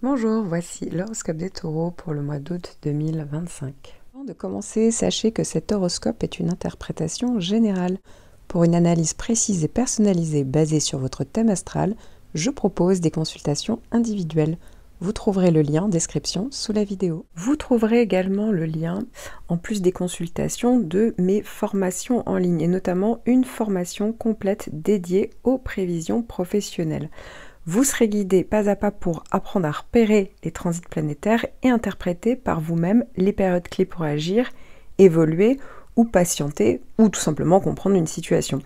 Bonjour, voici l'horoscope des taureaux pour le mois d'août 2025. Avant de commencer, sachez que cet horoscope est une interprétation générale. Pour une analyse précise et personnalisée basée sur votre thème astral, je propose des consultations individuelles. Vous trouverez le lien en description sous la vidéo. Vous trouverez également le lien, en plus des consultations, de mes formations en ligne, et notamment une formation complète dédiée aux prévisions professionnelles. Vous serez guidé pas à pas pour apprendre à repérer les transits planétaires et interpréter par vous-même les périodes clés pour agir, évoluer ou patienter, ou tout simplement comprendre une situation.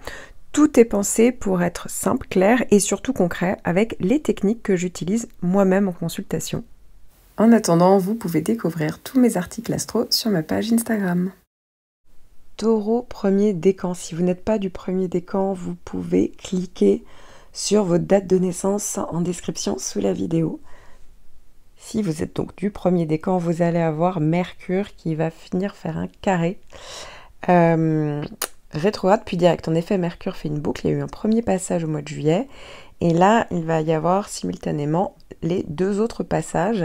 Tout est pensé pour être simple, clair et surtout concret avec les techniques que j'utilise moi-même en consultation. En attendant, vous pouvez découvrir tous mes articles astro sur ma page Instagram. Taureau premier décan. Si vous n'êtes pas du premier décan, vous pouvez cliquer sur votre date de naissance en description sous la vidéo. Si vous êtes donc du premier décan, vous allez avoir Mercure qui va finir faire un carré rétrograde puis direct. En effet, Mercure fait une boucle, il y a eu un premier passage au mois de juillet, et là, il va y avoir simultanément les deux autres passages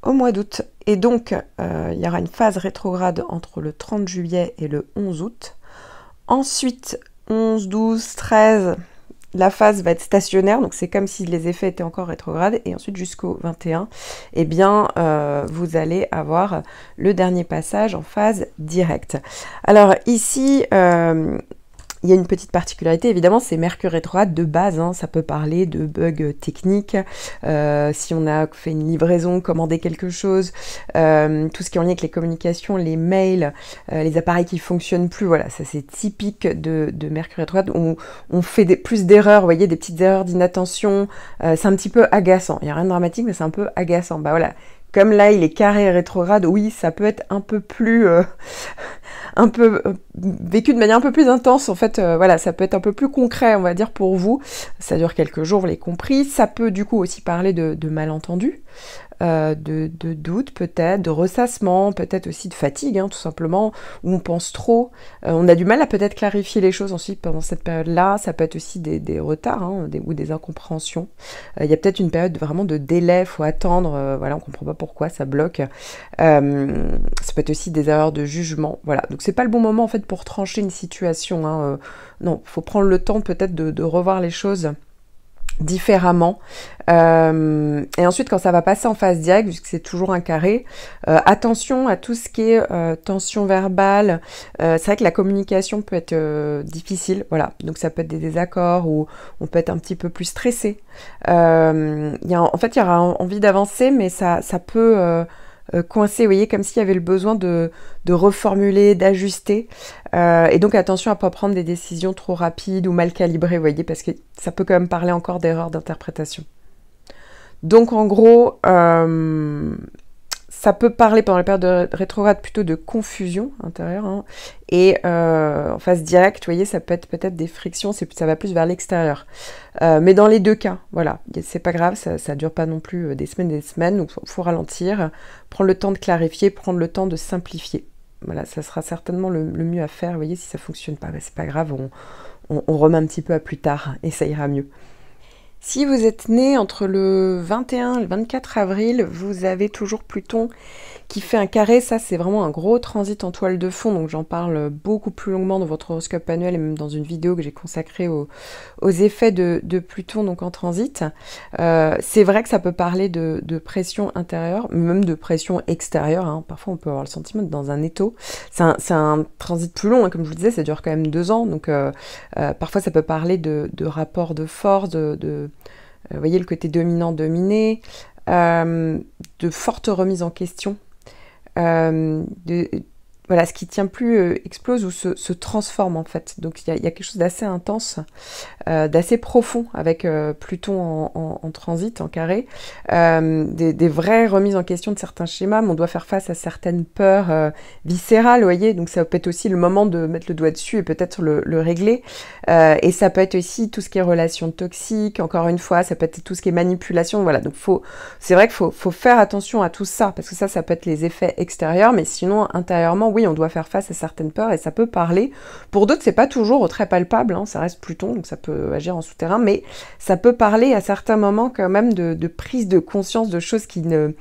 au mois d'août. Et donc, il y aura une phase rétrograde entre le 30 juillet et le 11 août. Ensuite, 11, 12, 13... la phase va être stationnaire, donc c'est comme si les effets étaient encore rétrogrades, et ensuite jusqu'au 21, eh bien, vous allez avoir le dernier passage en phase directe. Alors ici, il y a une petite particularité, évidemment, c'est Mercure rétrograde de base, hein, ça peut parler de bugs techniques, si on a fait une livraison, commandé quelque chose, tout ce qui est en lien avec les communications, les mails, les appareils qui ne fonctionnent plus, voilà, ça c'est typique de Mercure rétrograde, où on fait plus d'erreurs, vous voyez, des petites erreurs d'inattention, c'est un petit peu agaçant, il n'y a rien de dramatique, mais c'est un peu agaçant, bah voilà. Comme là, il est carré rétrograde, oui, ça peut être un peu plus... vécu de manière un peu plus intense, en fait, voilà, ça peut être un peu plus concret, on va dire, pour vous. Ça dure quelques jours, vous l'avez compris. Ça peut, du coup, aussi parler de malentendus, de doute, peut-être, de ressassement, peut-être aussi de fatigue, hein, tout simplement, où on pense trop. On a du mal à peut-être clarifier les choses ensuite pendant cette période-là. Ça peut être aussi des retards, hein, ou des incompréhensions. Il y a peut-être une période vraiment de délai, il faut attendre, voilà, on comprend pas pourquoi ça bloque. Ça peut être aussi des erreurs de jugement, voilà. Donc c'est pas le bon moment en fait pour trancher une situation, hein. Non, faut prendre le temps peut-être de revoir les choses différemment. Et ensuite, quand ça va passer en phase directe, puisque c'est toujours un carré, attention à tout ce qui est tension verbale. C'est vrai que la communication peut être difficile, voilà. Donc ça peut être des désaccords ou on peut être un petit peu plus stressé. En fait, il y aura envie d'avancer, mais ça peut coincé, vous voyez, comme s'il y avait le besoin de reformuler, d'ajuster. Et donc attention à ne pas prendre des décisions trop rapides ou mal calibrées, vous voyez, parce que ça peut quand même parler encore d'erreurs d'interprétation. Donc en gros, ça peut parler pendant la période de rétrograde plutôt de confusion intérieure, hein, et en phase directe, vous voyez, ça peut être peut-être des frictions, ça va plus vers l'extérieur. Mais dans les deux cas, voilà, c'est pas grave, ça dure pas non plus des semaines, donc faut ralentir, prendre le temps de clarifier, prendre le temps de simplifier. Voilà, ça sera certainement le mieux à faire, vous voyez, si ça fonctionne pas, ben, c'est pas grave, on remet un petit peu à plus tard et ça ira mieux. Si vous êtes né entre le 21 et le 24 avril, vous avez toujours Pluton qui fait un carré. Ça, c'est vraiment un gros transit en toile de fond, donc j'en parle beaucoup plus longuement dans votre horoscope annuel et même dans une vidéo que j'ai consacrée aux effets de Pluton donc en transit. C'est vrai que ça peut parler de pression intérieure, même de pression extérieure, hein. Parfois, on peut avoir le sentiment d'être dans un étau. C'est un transit plus long, hein, comme je vous le disais, ça dure quand même 2 ans, donc parfois, ça peut parler de rapport de force, vous voyez le côté dominant-dominé, de forte remise en question, voilà, ce qui tient plus explose ou se transforme en fait. Donc il y a quelque chose d'assez intense, d'assez profond avec Pluton en transit, en carré, des vraies remises en question de certains schémas, mais on doit faire face à certaines peurs viscérales, vous voyez, donc ça peut être aussi le moment de mettre le doigt dessus et peut-être le régler, et ça peut être aussi tout ce qui est relations toxiques, encore une fois, ça peut être tout ce qui est manipulation, voilà, donc c'est vrai qu'il faut faire attention à tout ça, parce que ça peut être les effets extérieurs, mais sinon intérieurement, oui, oui, on doit faire face à certaines peurs et ça peut parler. Pour d'autres, c'est pas toujours très palpable, hein, ça reste Pluton, donc ça peut agir en souterrain, mais ça peut parler à certains moments quand même de prise de conscience de choses qui ne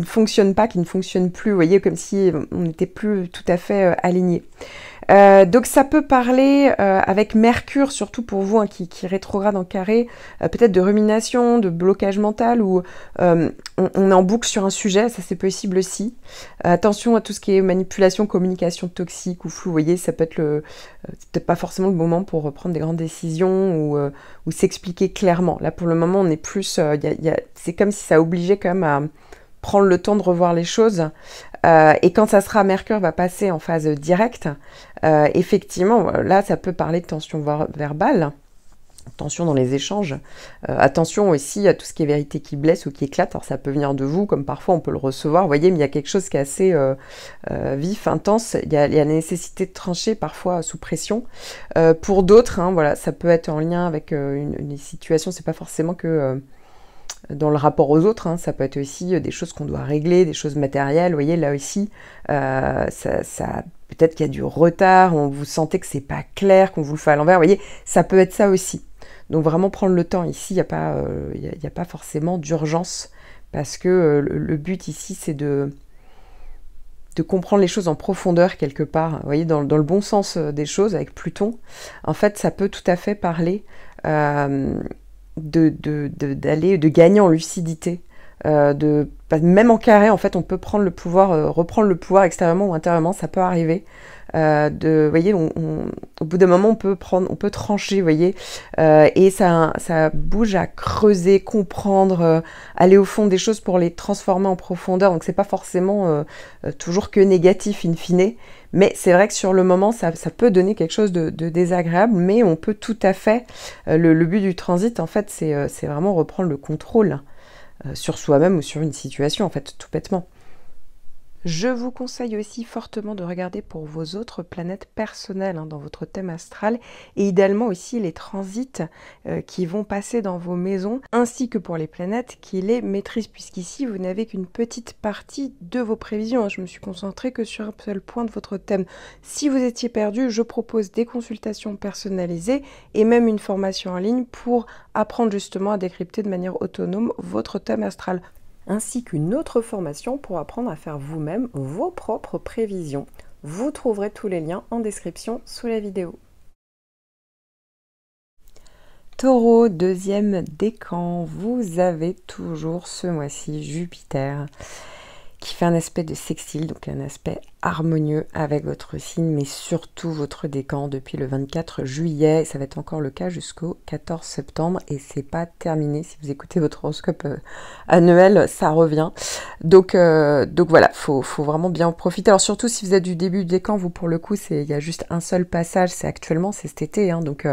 fonctionnent pas, qui ne fonctionnent plus, vous voyez, comme si on n'était plus tout à fait alignés. Donc ça peut parler avec Mercure, surtout pour vous, hein, qui rétrograde en carré, peut-être de rumination, de blocage mental, ou on est en boucle sur un sujet, ça c'est possible aussi. Attention à tout ce qui est manipulation, communication toxique ou flou, vous voyez, ça peut être c'est peut-être pas forcément le moment pour prendre des grandes décisions ou s'expliquer clairement. Là pour le moment on est plus, c'est comme si ça obligeait quand même à prendre le temps de revoir les choses. Et quand ça sera, Mercure va passer en phase directe, effectivement, là, ça peut parler de tension verbale, tension dans les échanges. Attention aussi à tout ce qui est vérité qui blesse ou qui éclate. Alors, ça peut venir de vous, comme parfois on peut le recevoir, vous voyez, mais il y a quelque chose qui est assez vif, intense. Il y a la nécessité de trancher, parfois sous pression. Pour d'autres, hein, voilà, ça peut être en lien avec une situation, c'est pas forcément que... dans le rapport aux autres, hein, ça peut être aussi des choses qu'on doit régler, des choses matérielles, vous voyez, là aussi, peut-être qu'il y a du retard, vous sentez que c'est pas clair, qu'on vous le fait à l'envers, vous voyez, ça peut être ça aussi. Donc vraiment prendre le temps, ici, il n'y a pas forcément d'urgence, parce que le but ici, c'est de comprendre les choses en profondeur quelque part, vous voyez, dans le bon sens des choses, avec Pluton. En fait, ça peut tout à fait parler... de gagner en lucidité, même en carré, en fait, on peut prendre le pouvoir, reprendre le pouvoir extérieurement ou intérieurement, ça peut arriver. Vous voyez, au bout d'un moment, on peut trancher, vous voyez, et ça bouge à creuser, comprendre, aller au fond des choses pour les transformer en profondeur. Donc, c'est pas forcément toujours que négatif in fine, mais c'est vrai que sur le moment, ça peut donner quelque chose de désagréable, mais on peut tout à fait... le but du transit, en fait, c'est vraiment reprendre le contrôle sur soi-même ou sur une situation, en fait, tout bêtement. Je vous conseille aussi fortement de regarder pour vos autres planètes personnelles, hein, dans votre thème astral, et idéalement aussi les transits qui vont passer dans vos maisons, ainsi que pour les planètes qui les maîtrisent, puisqu'ici vous n'avez qu'une petite partie de vos prévisions, hein. Je me suis concentrée que sur un seul point de votre thème. Si vous étiez perdu, je propose des consultations personnalisées et même une formation en ligne pour apprendre justement à décrypter de manière autonome votre thème astral, ainsi qu'une autre formation pour apprendre à faire vous-même vos propres prévisions. Vous trouverez tous les liens en description sous la vidéo. Taureau, deuxième décan, vous avez toujours ce mois-ci Jupiter qui fait un aspect de sextile, donc un aspect harmonieux avec votre signe, mais surtout votre décan depuis le 24 juillet. Ça va être encore le cas jusqu'au 14 septembre et c'est pas terminé. Si vous écoutez votre horoscope annuel, ça revient. Donc voilà, faut vraiment bien en profiter. Alors surtout si vous êtes du début du décan, vous pour le coup, il y a juste un seul passage, c'est cet été, hein, donc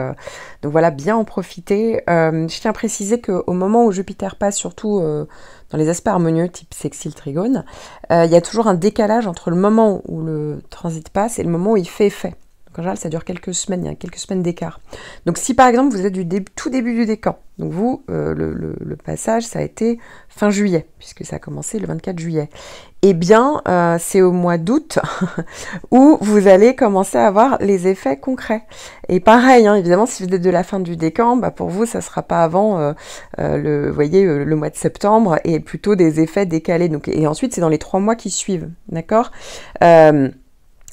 voilà, bien en profiter. Je tiens à préciser qu'au moment où Jupiter passe, surtout dans les aspects harmonieux type sextile trigone, il y a toujours un décalage entre le moment où le transit passe et le moment où il fait effet. Donc en général, ça dure quelques semaines, il y a quelques semaines d'écart. Donc si par exemple vous êtes du tout début du décan, donc vous, le passage, ça a été fin juillet, puisque ça a commencé le 24 juillet, eh bien c'est au mois d'août où vous allez commencer à avoir les effets concrets. Et pareil, hein, évidemment, si vous êtes de la fin du décan, bah pour vous, ça ne sera pas avant vous voyez, le mois de septembre, et plutôt des effets décalés. Donc, et ensuite, c'est dans les 3 mois qui suivent, d'accord ?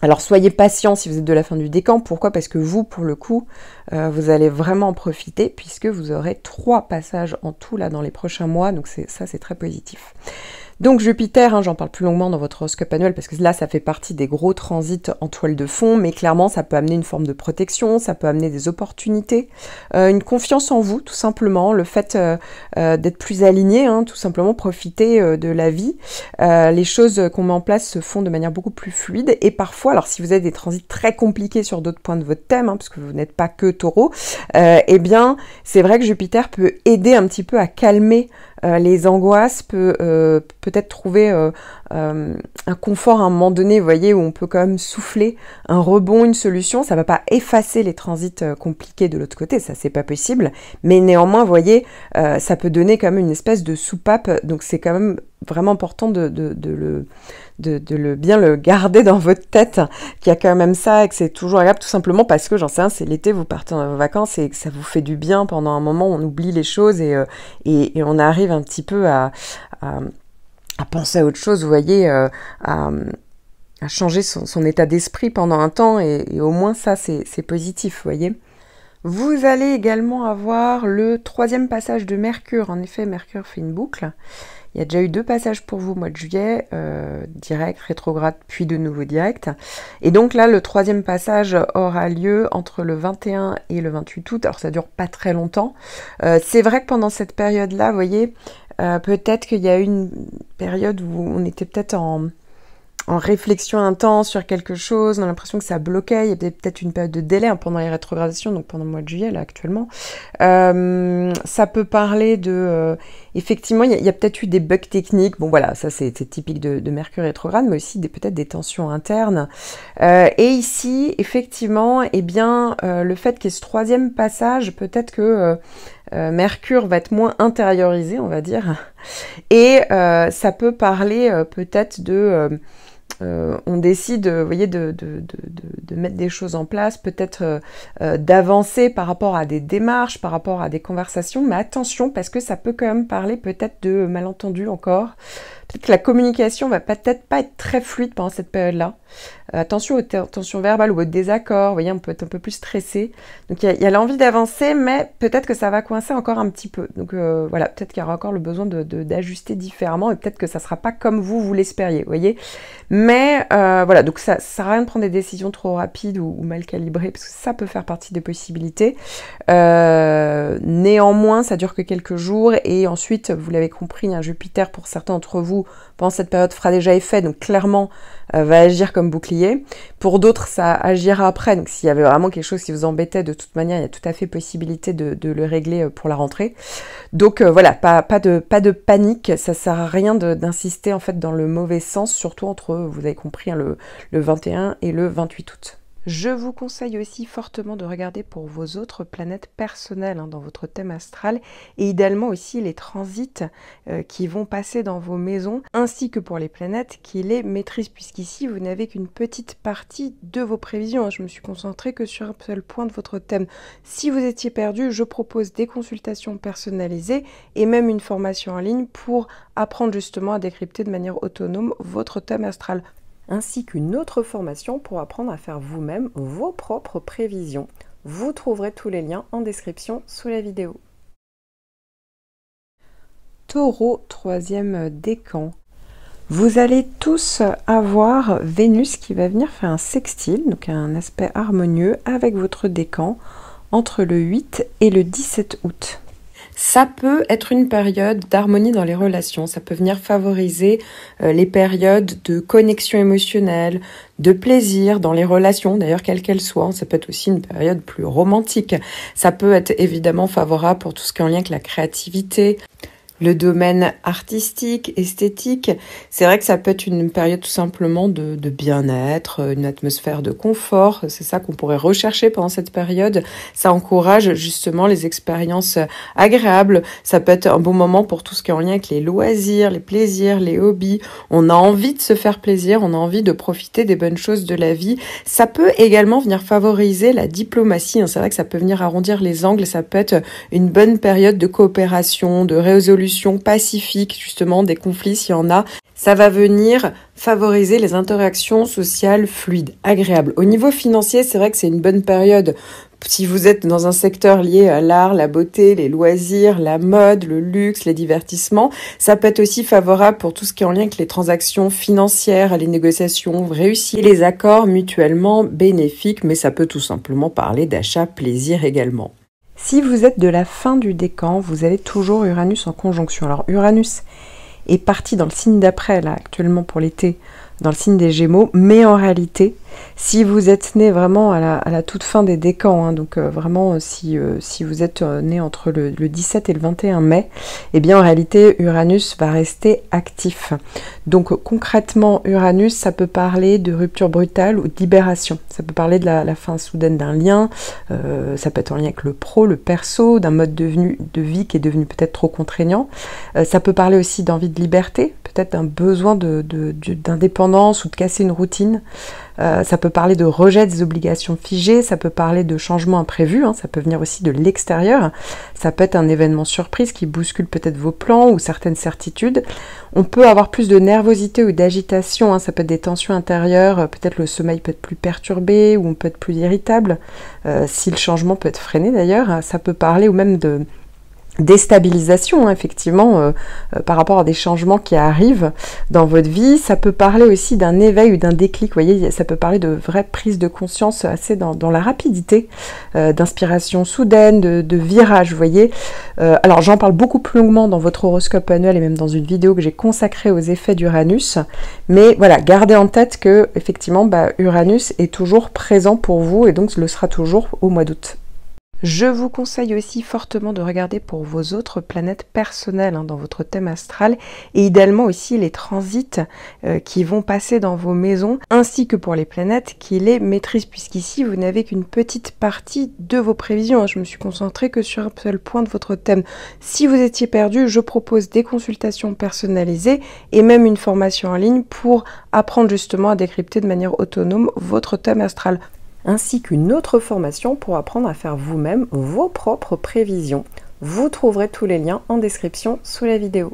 Alors soyez patient si vous êtes de la fin du décan. Pourquoi ? Parce que vous, pour le coup, vous allez vraiment en profiter puisque vous aurez 3 passages en tout là dans les prochains mois. Donc ça, c'est très positif. Donc Jupiter, hein, j'en parle plus longuement dans votre horoscope annuel parce que là, ça fait partie des gros transits en toile de fond, mais clairement, ça peut amener une forme de protection, ça peut amener des opportunités, une confiance en vous, tout simplement, le fait d'être plus aligné, hein, tout simplement profiter de la vie. Les choses qu'on met en place se font de manière beaucoup plus fluide et parfois, alors si vous avez des transits très compliqués sur d'autres points de votre thème, hein, parce que vous n'êtes pas que Taureau, eh bien, c'est vrai que Jupiter peut aider un petit peu à calmer les angoisses, peut-être trouver un confort à un moment donné, vous voyez, où on peut quand même souffler, un rebond, une solution. Ça ne va pas effacer les transits compliqués de l'autre côté, ça c'est pas possible, mais néanmoins, vous voyez, ça peut donner quand même une espèce de soupape, donc c'est quand même vraiment important de bien le garder dans votre tête, qu'il y a quand même ça et que c'est toujours agréable, tout simplement parce que, j'en sais rien, c'est l'été, vous partez en vacances et que ça vous fait du bien pendant un moment, on oublie les choses et on arrive un petit peu à penser à autre chose, vous voyez, à changer son état d'esprit pendant un temps et au moins ça, c'est positif, vous voyez. Vous allez également avoir le 3e passage de Mercure. En effet, Mercure fait une boucle. Il y a déjà eu 2 passages pour vous au mois de juillet, direct, rétrograde, puis de nouveau direct. Et donc là, le 3e passage aura lieu entre le 21 et le 28 août. Alors ça dure pas très longtemps. C'est vrai que pendant cette période-là, vous voyez, peut-être qu'il y a eu une période où on était peut-être en réflexion intense sur quelque chose, on a l'impression que ça bloquait, il y a peut-être une période de délai pendant les rétrogradations, donc pendant le mois de juillet là actuellement. Ça peut parler de... effectivement, il y a peut-être eu des bugs techniques, bon voilà, ça c'est typique de Mercure rétrograde, mais aussi peut-être des tensions internes. Et ici, effectivement, eh bien, le fait qu'il y ait ce 3e passage, peut-être que... Mercure va être moins intériorisé, on va dire, et ça peut parler peut-être de... on décide, vous voyez, de mettre des choses en place, peut-être d'avancer par rapport à des démarches, par rapport à des conversations, mais attention, parce que ça peut quand même parler peut-être de malentendus encore. Peut-être que la communication va peut-être pas être très fluide pendant cette période-là. Attention aux tensions verbales ou aux désaccords, vous voyez, on peut être un peu plus stressé. Donc il y a l'envie d'avancer, mais peut-être que ça va coincer encore un petit peu. Donc voilà, peut-être qu'il y aura encore le besoin d'ajuster différemment, et peut-être que ça sera pas comme vous l'espériez, vous voyez. Mais voilà, donc ça sert à rien de prendre des décisions trop rapides ou mal calibrées, parce que ça peut faire partie des possibilités. Néanmoins, ça dure que quelques jours, et ensuite, vous l'avez compris, un Jupiter, pour certains d'entre vous, pendant cette période, fera déjà effet, donc clairement, va agir comme bouclier. Pour d'autres, ça agira après, donc s'il y avait vraiment quelque chose qui vous embêtait, de toute manière, il y a tout à fait possibilité de le régler pour la rentrée. Donc voilà, pas de panique, ça sert à rien d'insister en fait dans le mauvais sens, surtout entre, vous avez compris, hein, le 21 et le 28 août. Je vous conseille aussi fortement de regarder pour vos autres planètes personnelles dans votre thème astral, et idéalement aussi les transits qui vont passer dans vos maisons, ainsi que pour les planètes qui les maîtrisent, puisqu'ici vous n'avez qu'une petite partie de vos prévisions. Je me suis concentrée que sur un seul point de votre thème. Si vous étiez perdu, je propose des consultations personnalisées et même une formation en ligne pour apprendre justement à décrypter de manière autonome votre thème astral, ainsi qu'une autre formation pour apprendre à faire vous-même vos propres prévisions. Vous trouverez tous les liens en description sous la vidéo. Taureau, 3e décan. Vous allez tous avoir Vénus qui va venir faire un sextile, donc un aspect harmonieux avec votre décan entre le 8 et le 17 août. Ça peut être une période d'harmonie dans les relations, ça peut venir favoriser les périodes de connexion émotionnelle, de plaisir dans les relations, d'ailleurs quelles qu'elles soient. Ça peut être aussi une période plus romantique. Ça peut être évidemment favorable pour tout ce qui est en lien avec la créativité, le domaine artistique, esthétique. C'est vrai que ça peut être une période tout simplement de bien-être, une atmosphère de confort. C'est ça qu'on pourrait rechercher pendant cette période. Ça encourage justement les expériences agréables. Ça peut être un bon moment pour tout ce qui est en lien avec les loisirs, les plaisirs, les hobbies. On a envie de se faire plaisir, on a envie de profiter des bonnes choses de la vie. Ça peut également venir favoriser la diplomatie. C'est vrai que ça peut venir arrondir les angles. Ça peut être une bonne période de coopération, de résolution pacifique, justement, des conflits s'il y en a. Ça va venir favoriser les interactions sociales fluides, agréables. Au niveau financier, c'est vrai que c'est une bonne période. Si vous êtes dans un secteur lié à l'art, la beauté, les loisirs, la mode, le luxe, les divertissements, ça peut être aussi favorable pour tout ce qui est en lien avec les transactions financières, les négociations réussies, les accords mutuellement bénéfiques, mais ça peut tout simplement parler d'achat plaisir également. Si vous êtes de la fin du décan, vous avez toujours Uranus en conjonction. Alors Uranus est parti dans le signe d'après, là, actuellement pour l'été, dans le signe des Gémeaux, mais en réalité, Si vous êtes né vraiment à la toute fin des décans, hein, donc vraiment si vous êtes né entre le 17 et le 21 mai, eh bien en réalité Uranus va rester actif. Donc concrètement Uranus, ça peut parler de rupture brutale ou de libération. Ça peut parler de la fin soudaine d'un lien, ça peut être en lien avec le pro, le perso, d'un mode de vie qui est devenu peut-être trop contraignant. Ça peut parler aussi d'envie de liberté, peut-être d'un besoin d'indépendance ou de casser une routine. Ça peut parler de rejet des obligations figées, ça peut parler de changements imprévus, hein, ça peut venir aussi de l'extérieur, ça peut être un événement surprise qui bouscule peut-être vos plans ou certaines certitudes. On peut avoir plus de nervosité ou d'agitation, hein, ça peut être des tensions intérieures, peut-être le sommeil peut être plus perturbé ou on peut être plus irritable, si le changement peut être freiné d'ailleurs. Ça peut parler ou même de déstabilisation, hein, effectivement, par rapport à des changements qui arrivent dans votre vie. Ça peut parler aussi d'un éveil ou d'un déclic, vous voyez, ça peut parler de vraie prise de conscience assez dans la rapidité, d'inspiration soudaine, de virage, vous voyez. Alors j'en parle beaucoup plus longuement dans votre horoscope annuel et même dans une vidéo que j'ai consacrée aux effets d'Uranus, mais voilà, gardez en tête que effectivement Uranus est toujours présent pour vous et donc le sera toujours au mois d'août. Je vous conseille aussi fortement de regarder pour vos autres planètes personnelles dans votre thème astral et idéalement aussi les transits qui vont passer dans vos maisons ainsi que pour les planètes qui les maîtrisent puisqu'ici vous n'avez qu'une petite partie de vos prévisions. Je me suis concentrée que sur un seul point de votre thème. Si vous étiez perdu, je propose des consultations personnalisées et même une formation en ligne pour apprendre justement à décrypter de manière autonome votre thème astral, ainsi qu'une autre formation pour apprendre à faire vous-même vos propres prévisions. Vous trouverez tous les liens en description sous la vidéo.